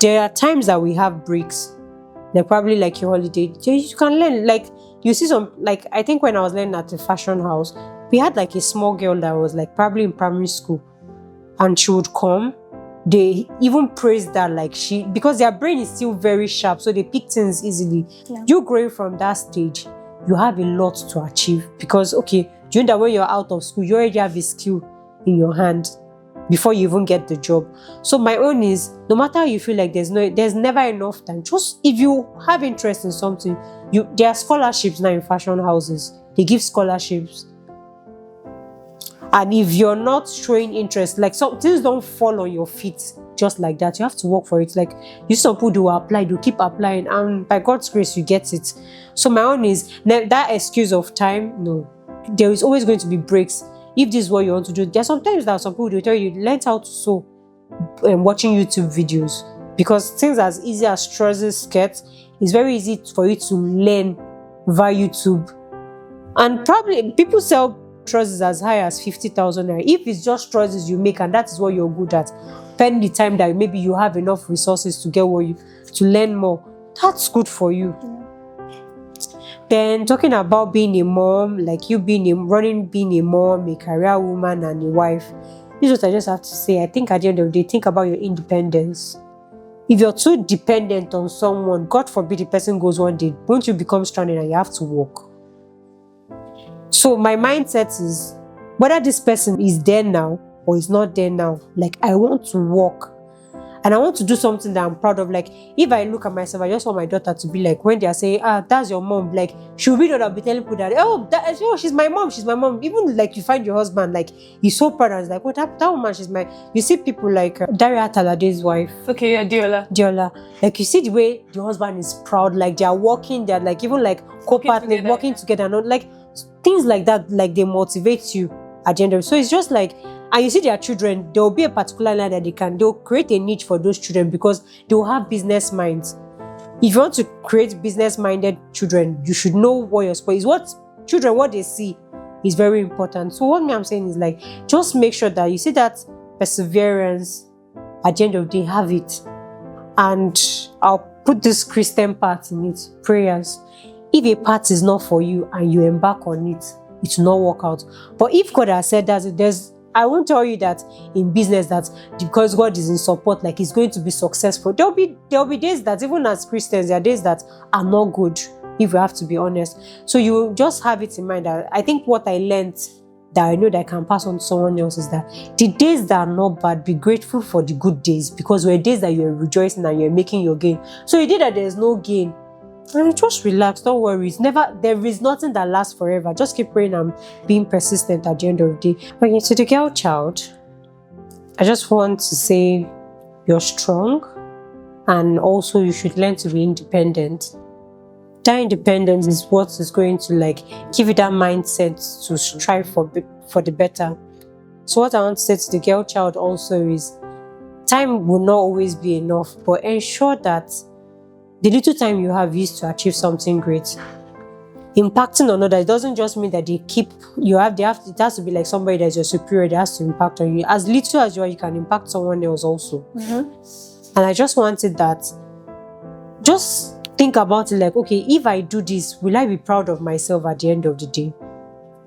there are times that we have breaks. They're probably like your holiday. You can learn. Like you see some, like I think when I was learning at the fashion house, we had like a small girl that was like probably in primary school, and she would come. They even praised that like because their brain is still very sharp, so they pick things easily. Yeah. You growing from that stage, you have a lot to achieve because okay, during that when you're out of school, you already have a skill in your hand before you even get the job. So my own is, no matter how you feel like there's never enough time. Just if you have interest in something, there are scholarships now in fashion houses. They give scholarships. And if you're not showing interest, like some things don't fall on your feet just like that. You have to work for it. Like you see some people do apply, do keep applying, and by God's grace you get it. So my own is that excuse of time. No, there is always going to be breaks. If this is what you want to do, there are sometimes that some people will tell you learn how to sew watching YouTube videos, because things as easy as trousers, skirts, it's very easy for you to learn via YouTube. And probably people sell trousers as high as 50,000 naira. If it's just trousers you make and that is what you're good at, spend the time that maybe you have enough resources to get to learn more, that's good for you. Then talking about being a mom, like you being a mom, a career woman and a wife, this is what I just have to say. I think at the end of the day, think about your independence. If you're too dependent on someone, God forbid the person goes one day, won't you become stranded and you have to work? So my mindset is, whether this person is there now or is not there now, like I want to work. And I want to do something that I'm proud of. Like, if I look at myself, I just want my daughter to be like, when they are saying, that's your mom, like, she'll be the one that'll be telling people that, she's my mom, she's my mom. Even like you find your husband, like, he's so proud and he's like, that woman, she's my, you see people like Daria Talade's wife. Okay, yeah, Diola. Like, you see the way the husband is proud, like, they are working, they're like, even like co-partners, working together, and like, things like that, like, they motivate you at the end of it. So it's just like, and you see their children, there will be a particular line that they'll create a niche for those children because they will have business minds. If you want to create business-minded children, you should know what your sport is. What they see is very important. So what I'm saying is like, just make sure that you see that perseverance at the end of the day, have it. And I'll put this Christian part in it, prayers. If a part is not for you and you embark on it, it will not work out. But if God has said that, I won't tell you that in business that because God is in support, like it's going to be successful. There'll be days that even as Christians, there are days that are not good, if we have to be honest. So you just have it in mind that I think what I learned that I know that I can pass on to someone else is that the days that are not bad, be grateful for the good days, because there are days that you're rejoicing and you're making your gain. So you did that there's no gain, and just relax, don't worry. There is nothing that lasts forever. Just keep praying and being persistent at the end of the day. Okay, to the girl child, I just want to say you're strong, and also you should learn to be independent. That independence is what is going to like give you that mindset to strive for the better. So what I want to say to the girl child also is, time will not always be enough, but ensure that the little time you have used to achieve something great. Impacting on others doesn't just mean that it has to be like somebody that's your superior that has to impact on you. As little as you are, you can impact someone else also. Mm-hmm. And I just wanted that. Just think about it like, okay, if I do this, will I be proud of myself at the end of the day?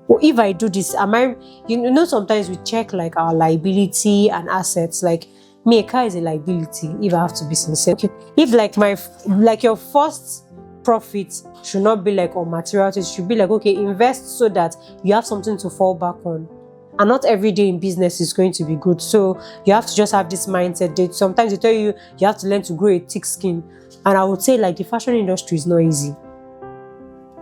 Or if I do this, sometimes we check like our liability and assets, like, me, a car is a liability, if I have to be sincere. Okay. If like your first profit should not be like on materials, it should be like, okay, invest so that you have something to fall back on. And not every day in business is going to be good. So you have to just have this mindset. Sometimes they tell you have to learn to grow a thick skin. And I would say like the fashion industry is not easy.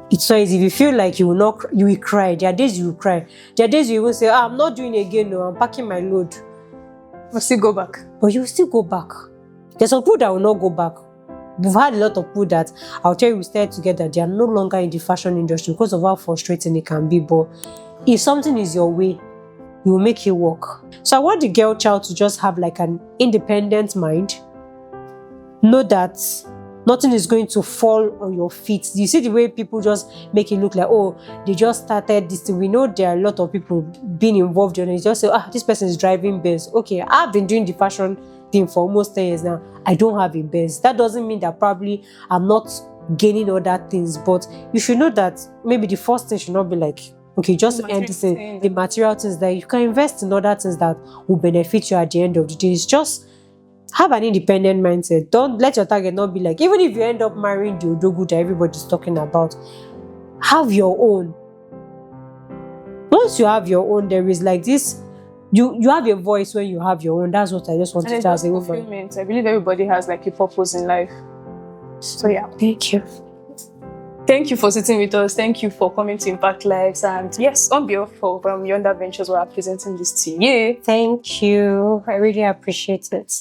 It's not easy. If you feel like you will cry. There are days you will cry. There are days you will say, I'm not doing it again. No, I'm packing my load. We'll still go back. But you will still go back. There's some people that will not go back. We've had a lot of people that I'll tell you we started together. They are no longer in the fashion industry because of how frustrating it can be. But if something is your way, it will make you work. So I want the girl child to just have like an independent mind. Know that nothing is going to fall on your feet. You see the way people just make it look like, oh, they just started this thing. We know there are a lot of people being involved in it. Just say, this person is driving Benz. Okay, I've been doing the fashion thing for almost 10 years now. I don't have a Benz. That doesn't mean that probably I'm not gaining other things, but you should know that maybe the first thing should not be like, okay, just end this thing, the material things, that you can invest in other things that will benefit you at the end of the day. It's just have an independent mindset. Don't let your target not be like, even if you end up marrying the Odogu that everybody's talking about, have your own. Once you have your own, there is like this, you have a voice when you have your own. That's what I just wanted to say. I believe everybody has like a purpose in life. So yeah. Thank you. Thank you for sitting with us. Thank you for coming to Impact Lives. And yes, on behalf of Yonder Ventures, we are presenting this to you. Thank you. I really appreciate it.